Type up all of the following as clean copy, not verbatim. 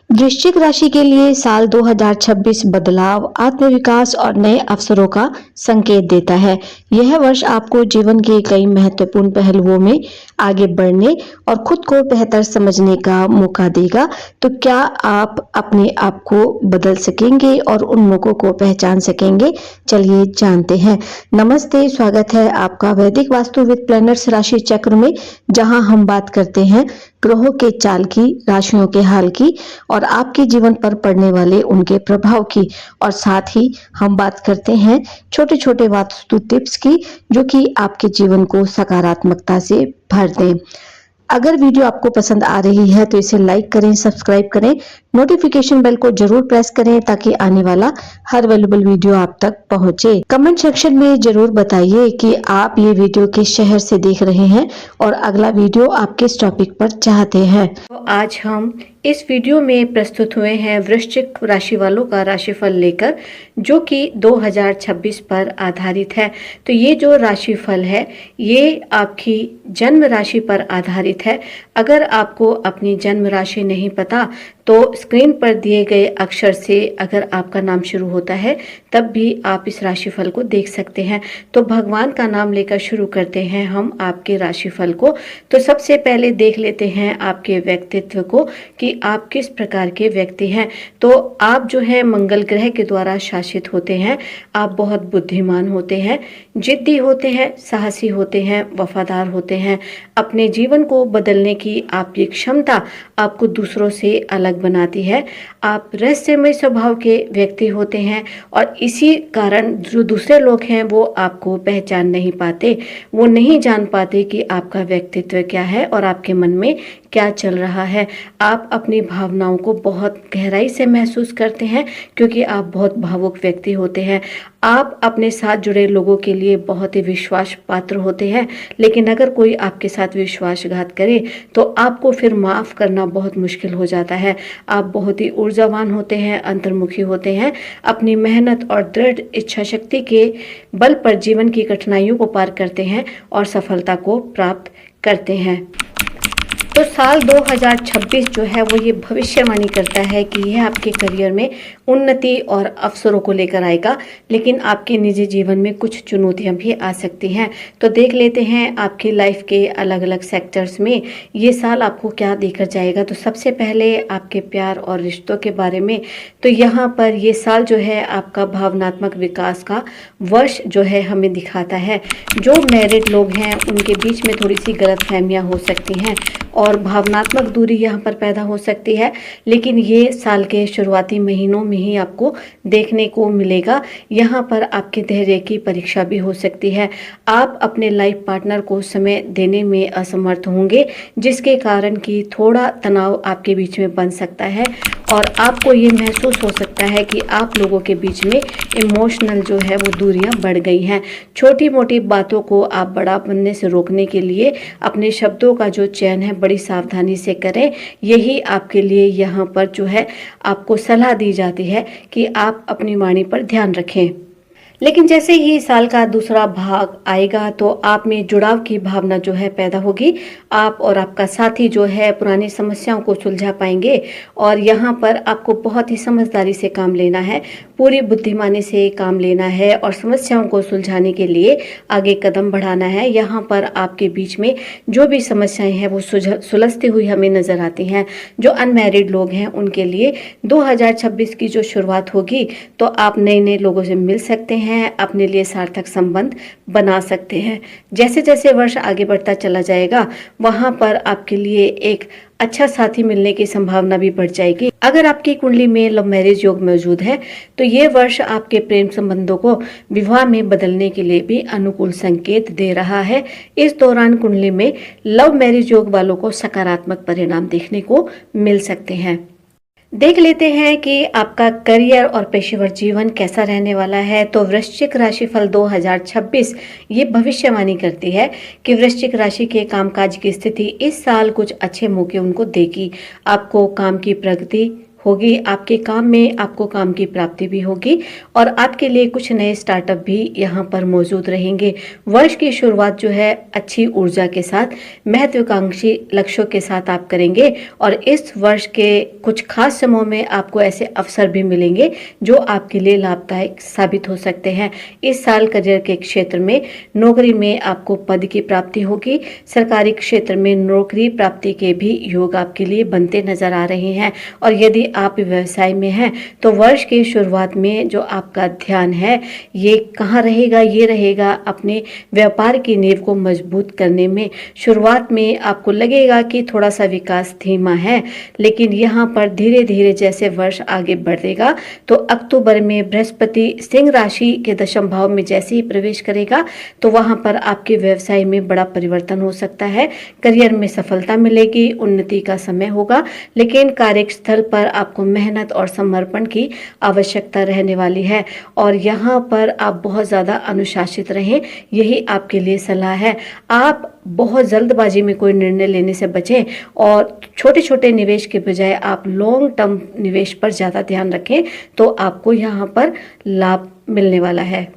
वृश्चिक राशि के लिए साल 2026 बदलाव, आत्मविकास और नए अवसरों का संकेत देता है। यह वर्ष आपको जीवन के कई महत्वपूर्ण पहलुओं में आगे बढ़ने और खुद को बेहतर समझने का मौका देगा। तो क्या आप अपने आप को बदल सकेंगे और उन लोगों को पहचान सकेंगे? चलिए जानते हैं। नमस्ते, स्वागत है आपका वैदिक वास्तु विद प्लैनेट्स राशि चक्र में, जहां हम बात करते हैं ग्रहों के चाल की, राशियों के हाल की और आपके जीवन पर पड़ने वाले उनके प्रभाव की। और साथ ही हम बात करते हैं छोटे छोटे वास्तु टिप्स की, जो कि आपके जीवन को सकारात्मकता से भर दें। अगर वीडियो आपको पसंद आ रही है तो इसे लाइक करें, सब्सक्राइब करें, नोटिफिकेशन बेल को जरूर प्रेस करें ताकि आने वाला हर वैल्यूएबल वीडियो आप तक पहुंचे। कमेंट सेक्शन में जरूर बताइए कि आप ये वीडियो किस शहर से देख रहे हैं और अगला वीडियो आप किस टॉपिक पर चाहते हैं। तो आज हम इस वीडियो में प्रस्तुत हुए हैं वृश्चिक राशि वालों का राशिफल लेकर, जो कि 2026 पर आधारित है। तो ये जो राशिफल है ये आपकी जन्म राशि पर आधारित है। अगर आपको अपनी जन्म राशि नहीं पता तो स्क्रीन पर दिए गए अक्षर से अगर आपका नाम शुरू होता है तब भी आप इस राशिफल को देख सकते हैं। तो भगवान का नाम लेकर शुरू करते हैं हम आपके राशिफल को। तो सबसे पहले देख लेते हैं आपके व्यक्तित्व को कि आप किस प्रकार के व्यक्ति हैं। तो आप जो है मंगल ग्रह के द्वारा शासित होते हैं। आप बहुत बुद्धिमान होते हैं, जिद्दी होते हैं, साहसी होते हैं, वफादार होते हैं। अपने जीवन को बदलने की आपकी क्षमता आपको दूसरों से अलग बनाती है। आप रहस्यमय स्वभाव के व्यक्ति होते हैं और इसी कारण जो दूसरे लोग हैं वो आपको पहचान नहीं पाते, वो नहीं जान पाते कि आपका व्यक्तित्व क्या है और आपके मन में क्या चल रहा है। आप अपनी भावनाओं को बहुत गहराई से महसूस करते हैं क्योंकि आप बहुत भावुक व्यक्ति होते हैं। आप अपने साथ जुड़े लोगों के लिए बहुत ही विश्वास पात्र होते हैं, लेकिन अगर कोई आपके साथ विश्वासघात करे तो आपको फिर माफ करना बहुत मुश्किल हो जाता है। आप बहुत ही ऊर्जावान होते हैं, अंतर्मुखी होते हैं। अपनी मेहनत और दृढ़ इच्छा शक्ति के बल पर जीवन की कठिनाइयों को पार करते हैं और सफलता को प्राप्त करते हैं। तो साल 2026 जो है वो ये भविष्यवाणी करता है कि यह आपके करियर में उन्नति और अवसरों को लेकर आएगा, लेकिन आपके निजी जीवन में कुछ चुनौतियां भी आ सकती हैं। तो देख लेते हैं आपकी लाइफ के अलग अलग सेक्टर्स में ये साल आपको क्या देकर जाएगा। तो सबसे पहले आपके प्यार और रिश्तों के बारे में, तो यहाँ पर ये साल जो है आपका भावनात्मक विकास का वर्ष जो है हमें दिखाता है। जो मैरिड लोग हैं उनके बीच में थोड़ी सी गलतफहमियां हो सकती हैं और भावनात्मक दूरी यहाँ पर पैदा हो सकती है, लेकिन ये साल के शुरुआती महीनों में ही आपको देखने को मिलेगा। यहाँ पर आपके धैर्य की परीक्षा भी हो सकती है। आप अपने लाइफ पार्टनर को समय देने में असमर्थ होंगे, जिसके कारण कि थोड़ा तनाव आपके बीच में बन सकता है और आपको ये महसूस हो सकता है कि आप लोगों के बीच में इमोशनल जो है वो दूरियां बढ़ गई हैं। छोटी मोटी बातों को आप बड़ा बनने से रोकने के लिए अपने शब्दों का जो चयन है बड़ी सावधानी से करें। यही आपके लिए यहाँ पर जो है आपको सलाह दी जाती है कि आप अपनी वाणी पर ध्यान रखें। लेकिन जैसे ही साल का दूसरा भाग आएगा तो आप में जुड़ाव की भावना जो है पैदा होगी। आप और आपका साथी जो है पुरानी समस्याओं को सुलझा पाएंगे और यहाँ पर आपको बहुत ही समझदारी से काम लेना है, पूरी बुद्धिमानी से काम लेना है और समस्याओं को सुलझाने के लिए आगे कदम बढ़ाना है। यहाँ पर आपके बीच में जो भी समस्याएं हैं वो सुलझती हुई हमें नजर आती हैं। जो अनमैरिड लोग हैं उनके लिए 2026 की जो शुरुआत होगी तो आप नए नए लोगों से मिल सकते हैं, अपने लिए सार्थक संबंध बना सकते हैं। जैसे जैसे वर्ष आगे बढ़ता चला जाएगा वहां पर आपके लिए एक अच्छा साथी मिलने की संभावना भी बढ़ जाएगी। अगर आपकी कुंडली में लव मैरिज योग मौजूद है तो ये वर्ष आपके प्रेम संबंधों को विवाह में बदलने के लिए भी अनुकूल संकेत दे रहा है। इस दौरान कुंडली में लव मैरिज योग वालों को सकारात्मक परिणाम देखने को मिल सकते हैं। देख लेते हैं कि आपका करियर और पेशेवर जीवन कैसा रहने वाला है। तो वृश्चिक राशिफल 2026 ये भविष्यवाणी करती है कि वृश्चिक राशि के कामकाज की स्थिति इस साल कुछ अच्छे मौके उनको देगी। आपको काम की प्रगति होगी। आपके काम में आपको काम की प्राप्ति भी होगी और आपके लिए कुछ नए स्टार्टअप भी यहाँ पर मौजूद रहेंगे। वर्ष की शुरुआत जो है अच्छी ऊर्जा के साथ, महत्वाकांक्षी लक्ष्यों के साथ आप करेंगे और इस वर्ष के कुछ खास समयों में आपको ऐसे अवसर भी मिलेंगे जो आपके लिए लाभदायक साबित हो सकते हैं। इस साल करियर के क्षेत्र में, नौकरी में आपको पद की प्राप्ति होगी। सरकारी क्षेत्र में नौकरी प्राप्ति के भी योग आपके लिए बनते नजर आ रहे हैं और यदि आप व्यवसाय में हैं तो वर्ष की शुरुआत में जो आपका ध्यान है ये कहाँ रहेगा, ये रहेगा अपने व्यापार की नींव को मजबूत करने में। शुरुआत में आपको लगेगा कि थोड़ा सा विकास धीमा है, लेकिन यहाँ पर धीरे धीरे जैसे वर्ष आगे बढ़ेगा तो अक्टूबर में बृहस्पति सिंह राशि के दशम भाव में जैसे ही प्रवेश करेगा तो वहां पर आपके व्यवसाय में बड़ा परिवर्तन हो सकता है। करियर में सफलता मिलेगी, उन्नति का समय होगा, लेकिन कार्यस्थल पर आपको मेहनत और समर्पण की आवश्यकता रहने वाली है और यहाँ पर आप बहुत ज़्यादा अनुशासित रहें, यही आपके लिए सलाह है। आप बहुत जल्दबाजी में कोई निर्णय लेने से बचें और छोटे छोटे निवेश के बजाय आप लॉन्ग टर्म निवेश पर ज़्यादा ध्यान रखें तो आपको यहाँ पर लाभ मिलने वाला है।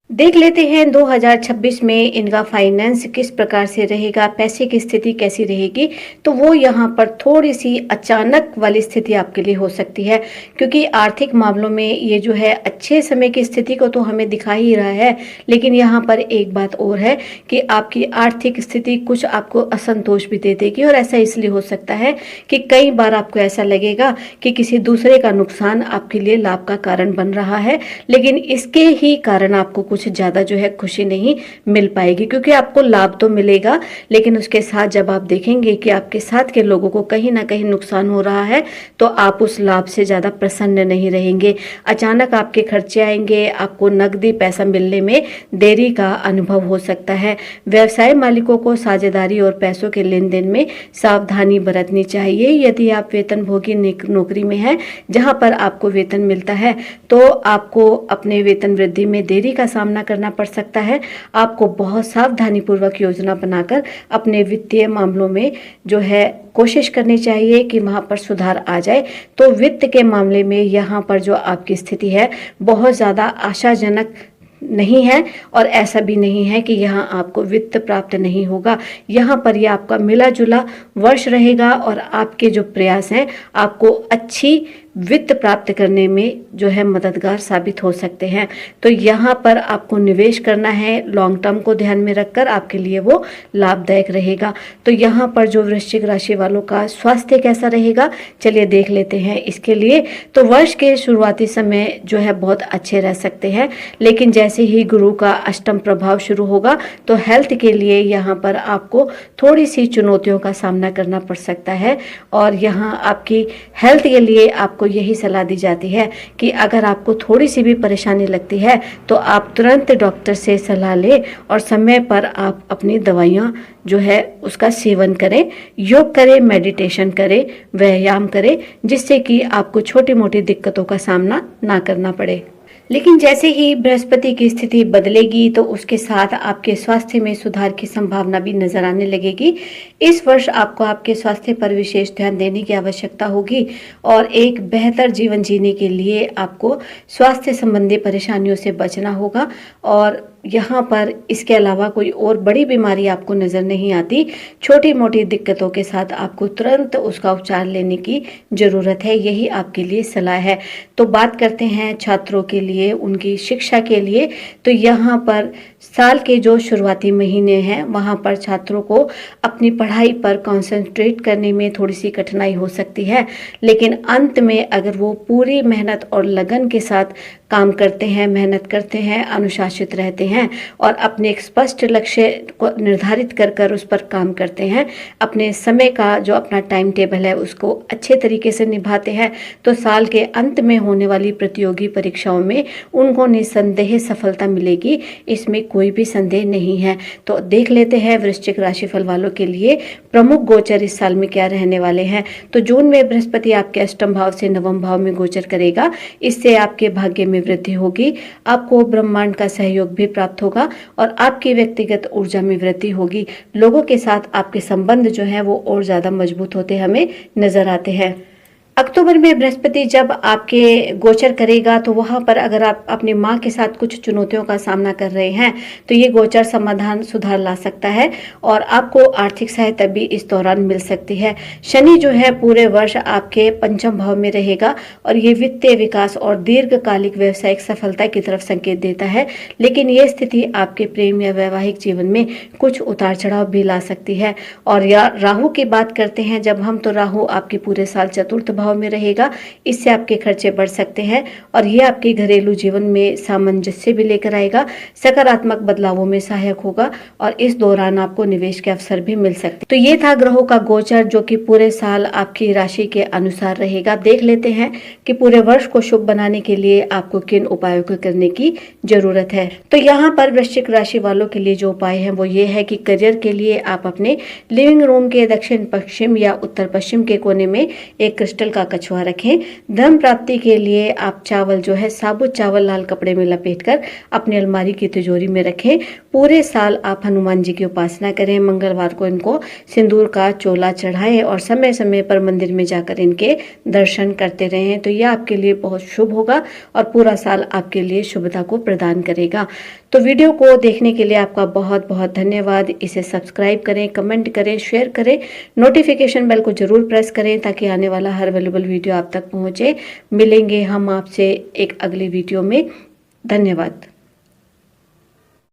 देख लेते हैं 2026 में इनका फाइनेंस किस प्रकार से रहेगा, पैसे की स्थिति कैसी रहेगी। तो वो यहाँ पर थोड़ी सी अचानक वाली स्थिति आपके लिए हो सकती है, क्योंकि आर्थिक मामलों में ये जो है अच्छे समय की स्थिति को तो हमें दिखा ही रहा है, लेकिन यहाँ पर एक बात और है कि आपकी आर्थिक स्थिति कुछ आपको असंतोष भी दे देगी और ऐसा इसलिए हो सकता है कि कई बार आपको ऐसा लगेगा कि किसी दूसरे का नुकसान आपके लिए लाभ का कारण बन रहा है, लेकिन इसके ही कारण आपको कुछ ज्यादा जो है खुशी नहीं मिल पाएगी, क्योंकि आपको लाभ तो मिलेगा लेकिन उसके साथ जब आप देखेंगे कि आपके साथ के लोगों को कहीं ना कहीं नुकसान हो रहा है तो आप उस लाभ से ज्यादा प्रसन्न नहीं रहेंगे। अचानक आपके खर्चे आएंगे, आपको नकदी पैसा मिलने में देरी का अनुभव हो सकता है। व्यवसाय मालिकों को साझेदारी और पैसों के लेन देन में सावधानी बरतनी चाहिए। यदि आप वेतनभोगी नौकरी में हैं जहां पर आपको वेतन मिलता है तो आपको अपने वेतन वृद्धि में देरी का सामना करना पड़ सकता है। आपको बहुत सावधानी पूर्वक योजना बनाकर अपने वित्तीय मामलों में जो है कोशिश करनी चाहिए कि वहां पर सुधार आ जाए। तो वित्त के मामले में यहाँ पर जो आपकी स्थिति है बहुत ज़्यादा आशाजनक नहीं है और ऐसा भी नहीं है कि यहाँ आपको वित्त प्राप्त नहीं होगा। यहाँ पर यह आपका मिला जुला वर्ष रहेगा और आपके जो प्रयास हैं आपको अच्छी वित्त प्राप्त करने में जो है मददगार साबित हो सकते हैं। तो यहाँ पर आपको निवेश करना है, लॉन्ग टर्म को ध्यान में रखकर आपके लिए वो लाभदायक रहेगा। तो यहाँ पर जो वृश्चिक राशि वालों का स्वास्थ्य कैसा रहेगा, चलिए देख लेते हैं इसके लिए। तो वर्ष के शुरुआती समय जो है बहुत अच्छे रह सकते हैं, लेकिन जैसे ही गुरु का अष्टम प्रभाव शुरू होगा तो हेल्थ के लिए यहाँ पर आपको थोड़ी सी चुनौतियों का सामना करना पड़ सकता है और यहाँ आपकी हेल्थ के लिए आपको यही सलाह दी जाती है कि अगर आपको थोड़ी सी भी परेशानी लगती है तो आप तुरंत डॉक्टर से सलाह लें और समय पर आप अपनी दवाइयाँ जो है उसका सेवन करें, योग करें, मेडिटेशन करें, व्यायाम करें, जिससे कि आपको छोटी मोटी दिक्कतों का सामना ना करना पड़े। लेकिन जैसे ही बृहस्पति की स्थिति बदलेगी तो उसके साथ आपके स्वास्थ्य में सुधार की संभावना भी नजर आने लगेगी। इस वर्ष आपको आपके स्वास्थ्य पर विशेष ध्यान देने की आवश्यकता होगी और एक बेहतर जीवन जीने के लिए आपको स्वास्थ्य संबंधी परेशानियों से बचना होगा और यहाँ पर इसके अलावा कोई और बड़ी बीमारी आपको नज़र नहीं आती। छोटी मोटी दिक्कतों के साथ आपको तुरंत उसका उपचार लेने की ज़रूरत है, यही आपके लिए सलाह है। तो बात करते हैं छात्रों के लिए, उनकी शिक्षा के लिए। तो यहाँ पर साल के जो शुरुआती महीने हैं वहाँ पर छात्रों को अपनी पढ़ाई पर कंसंट्रेट करने में थोड़ी सी कठिनाई हो सकती है, लेकिन अंत में अगर वो पूरी मेहनत और लगन के साथ काम करते हैं, मेहनत करते हैं, अनुशासित रहते हैं और अपने एक स्पष्ट लक्ष्य को निर्धारित कर उस पर काम करते हैं, अपने समय का जो अपना टाइम टेबल है उसको अच्छे तरीके से निभाते हैं, तो साल के अंत में होने वाली प्रतियोगी परीक्षाओं में उनको निसंदेह सफलता मिलेगी, इसमें कोई भी संदेह नहीं है। तो देख लेते हैं वृश्चिक राशिफल वालों के लिए प्रमुख गोचर इस साल में क्या रहने वाले हैं। तो जून में बृहस्पति आपके अष्टम भाव से नवम भाव में गोचर करेगा, इससे आपके भाग्य में वृद्धि होगी, आपको ब्रह्मांड का सहयोग भी प्राप्त होगा और आपकी व्यक्तिगत ऊर्जा में वृद्धि होगी। लोगों के साथ आपके संबंध जो है वो और ज्यादा मजबूत होते हमें नजर आते हैं। अक्टूबर में बृहस्पति जब आपके गोचर करेगा तो वहां पर अगर आप अपनी माँ के साथ कुछ चुनौतियों का सामना कर रहे हैं तो ये गोचर समाधान सुधार ला सकता है और आपको आर्थिक सहायता भी इस दौरान मिल सकती है। शनि जो है पूरे वर्ष आपके पंचम भाव में रहेगा और ये वित्तीय विकास और दीर्घकालिक व्यवसायिक सफलता की तरफ संकेत देता है, लेकिन ये स्थिति आपके प्रेम या वैवाहिक जीवन में कुछ उतार चढ़ाव भी ला सकती है। और या राहु की बात करते हैं जब हम, तो राहु आपके पूरे साल चतुर्थ भाव में रहेगा। इससे आपके खर्चे बढ़ सकते हैं और ये आपके घरेलू जीवन में सामंजस्य भी लेकर आएगा, सकारात्मक बदलावों में सहायक होगा और इस दौरान आपको निवेश के अवसर भी मिल सकते हैं। तो ये था ग्रहों का गोचर जो कि पूरे साल आपकी राशि के अनुसार रहेगा। देख लेते हैं कि पूरे वर्ष को शुभ बनाने के लिए आपको किन उपायों को करने की जरूरत है। तो यहाँ पर वृश्चिक राशि वालों के लिए जो उपाय है वो ये है कि करियर के लिए आप अपने लिविंग रूम के दक्षिण पश्चिम या उत्तर पश्चिम के कोने में एक क्रिस्टल का कछुआ रखें। धन प्राप्ति के लिए आप चावल जो है साबुत चावल लाल कपड़े में लपेटकर अपनी अलमारी की तिजोरी में रखें। पूरे साल आप हनुमान जी की उपासना करें। मंगलवार को इनको सिंदूर का चोला चढ़ाएं और समय समय पर मंदिर में जाकर इनके दर्शन करते रहें। तो यह आपके लिए बहुत शुभ होगा और पूरा साल आपके लिए शुभता को प्रदान करेगा। तो वीडियो को देखने के लिए आपका बहुत बहुत धन्यवाद। इसे सब्सक्राइब करें, कमेंट करें, शेयर करें, नोटिफिकेशन बेल को जरूर प्रेस करें ताकि आने वाला हर अवेलेबल वीडियो आप तक पहुंचे। मिलेंगे हम आपसे एक अगली वीडियो में। धन्यवाद।